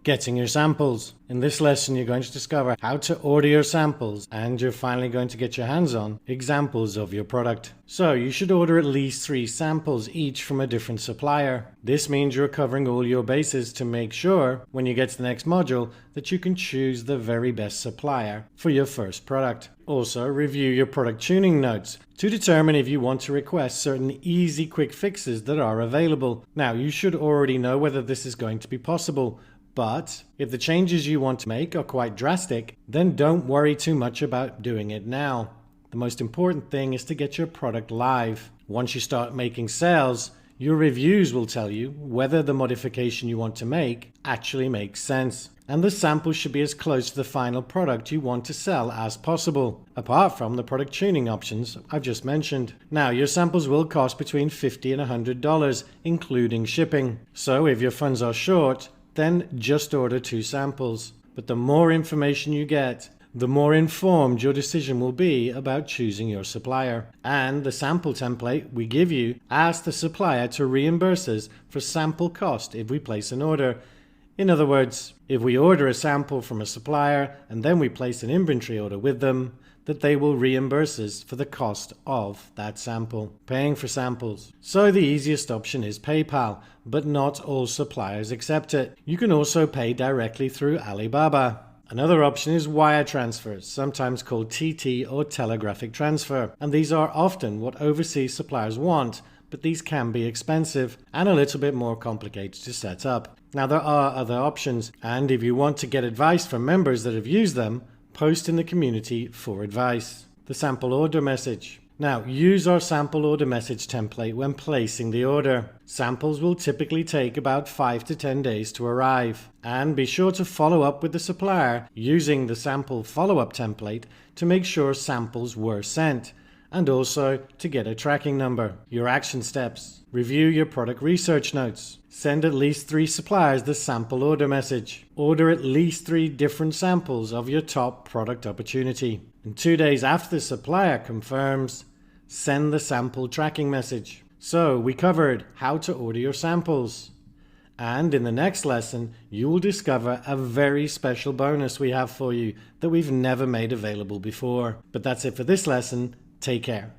getting your samples. In this lesson, you're going to discover how to order your samples, and you're finally going to get your hands on examples of your product. So you should order at least 3 samples, each from a different supplier. This means you're covering all your bases to make sure when you get to the next module that you can choose the very best supplier for your first product. Also, review your product tuning notes to determine if you want to request certain easy quick fixes that are available. Now, you should already know whether this is going to be possible, but if the changes you want to make are quite drastic, then don't worry too much about doing it now. The most important thing is to get your product live. Once you start making sales, your reviews will tell you whether the modification you want to make actually makes sense. And the sample should be as close to the final product you want to sell as possible, apart from the product tuning options I've just mentioned. Now, your samples will cost between $50 and $100, including shipping. So if your funds are short, then just order 2 samples. But the more information you get, the more informed your decision will be about choosing your supplier. And the sample template we give you asks the supplier to reimburse us for sample cost if we place an order. In other words, if we order a sample from a supplier and then we place an inventory order with them, that they will reimburse us for the cost of that sample. Paying for samples. So the easiest option is PayPal, but not all suppliers accept it. You can also pay directly through Alibaba. Another option is wire transfers, sometimes called TT or telegraphic transfer, and these are often what overseas suppliers want, but these can be expensive and a little bit more complicated to set up. Now, there are other options, and if you want to get advice from members that have used them, post in the community for advice. The sample order message. Now, use our sample order message template when placing the order. Samples will typically take about 5 to 10 days to arrive. And be sure to follow up with the supplier using the sample follow-up template to make sure samples were sent, and also to get a tracking number. Your action steps. Review your product research notes. Send at least 3 suppliers the sample order message. Order at least 3 different samples of your top product opportunity. And 2 days after the supplier confirms, send the sample tracking message. So we covered how to order your samples. And in the next lesson, you will discover a very special bonus we have for you that we've never made available before. But that's it for this lesson. Take care.